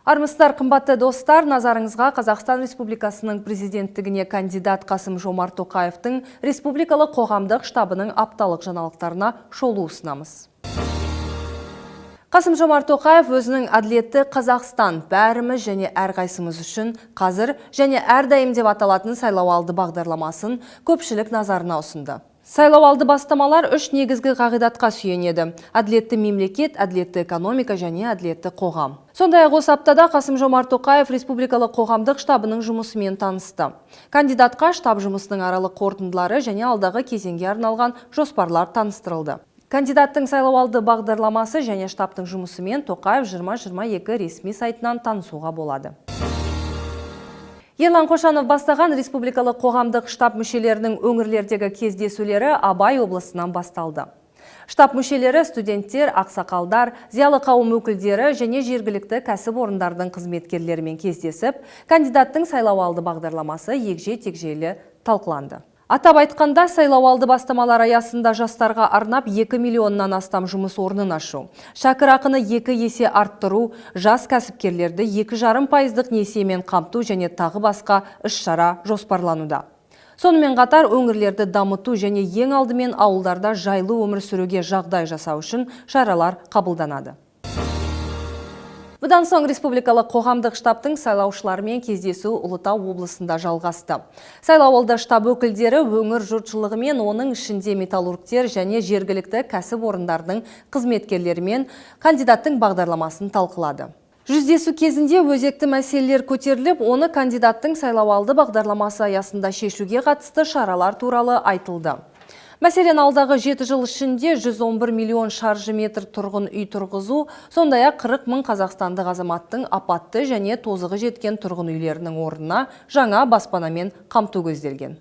Армысыздар, қымбатты достар, назарыңызға Қазақстан Республикасының президенттігіне кандидат Қасым-Жомарт Тоқаевтың республикалық қоғамдық штабының апталық жаңалықтарына шолу ұсынамыз. Қасым-Жомарт Тоқаев өзінің әділетті Қазақстан бәріміз және әрқайсымыз үшін қазір және әрдайым деп аталатын сайлауалды бағдарламасын көпшілік назарына ұсынды. Сайлауалды бастамалар үш негізгі қағидатқа сүйенеді: әділетті мемлекет, әділетті экономика және әділетті қоғам. Сондай-ақ осы аптада Қасым-Жомарт Тоқаев республикалық қоғамдық штабының жұмысымен танысты. Кандидатқа штаб жұмысының аралық қорытындылары және алдағы кезеңге арналған жоспарлар таныстырылды. Кандидаттың сайлауалды бағдарламасы және штабтың жұмысымен Тоқаев 2022 ресми сайтынан танысуға болады. Ерлан Қошанов бастаған республикалық қоғамдық штаб мүшелерінің өңірлердегі кездесулері Абай облысынан басталды. Штаб мүшелері студенттер, ақсақалдар, зиялы қауым өкілдері және жергілікті кәсіп орындардың қызметкерлерімен кездесіп, кандидаттың сайлауалды бағдарламасы егжей-тегжейлі талқыланды. Атап айтқанда, сайлауалды бастамалар аясында жастарға арнап 2 миллионнан астам жұмыс орнын ашу, шәкірақыны 2 есе арттыру, жас кәсіпкерлерді 2,5% несиемен қамту және тағы басқа іс-шара жоспарлануда. Сонымен қатар өңірлерді дамыту және ең алдымен ауылдарда жайлы өмір сүруге жағдай жасау үшін шаралар қабылданады. Бұдан соң республикалық қоғамдық штабтың сайлаушылармен кездесу Ұлытау облысында жалғасты. Сайлауалды штаб өкілдері өңір жұртшылығымен, оның ішінде металлургтер және жергілікті кәсіп орындардың қызметкерлерімен кандидаттың бағдарламасын талқылады. Жүздесу кезінде өзекті мәселелер көтеріліп, оны кандидаттың сайлауалды бағдарламасы аясында шешуге қатысты шаралар туралы айтылды. Мәселен, алдағы 7 жыл ішінде 111 миллион шаршы метр тұрғын үй тұрғызу, сондай-ақ 40 мың қазақстандық азаматтың апатты және тозығы жеткен тұрғын үйлерінің орнына жаңа баспанамен қамту көзделген.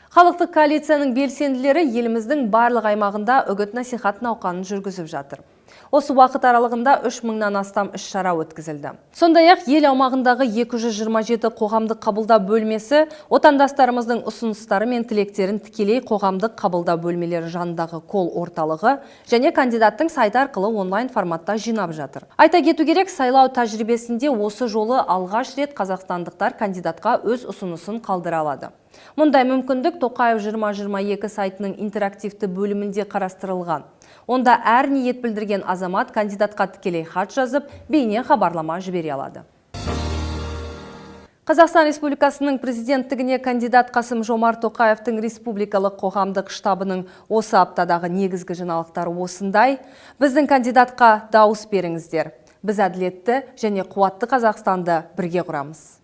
Халықтық коалицияның белсенділері еліміздің барлық аймағында үгіт-насихат науқанын жүргізіп жатыр. Осы уақыт аралығында 3 мыңнан астам іс-шара өткізілді. Сондай-ақ ел аумағындағы 227 қоғамдық қабылдау бөлмесі отандастарымыздың ұсыныстары мен тілектерін тікелей қоғамдық қабылдау бөлмелері жанындағы колл орталығы және кандидаттың сайты арқылы онлайн форматта жинап жатыр. Айта кету керек, сайлау тәжірибесінде осы жолы алғаш рет қазақстандықтар кандидатқа өз ұсынысын қалдыра алады. Мұндай мүмкіндік Тоқаев 2022 сайтының интерактивті бөлімінде қарастырылған. Онда әр ниет білдірген азамат кандидатқа тікелей хат жазып, бейне хабарлама жібере алады. Қазақстан Республикасының президенттігіне кандидат Қасым-Жомарт Тоқаевтың республикалық қоғамдық штабының осы аптадағы негізгі жаңалықтары осындай. Біздің кандидатқа дауыс беріңіздер. Біз әділетті және қуатты Қазақстанды бірге құрамыз.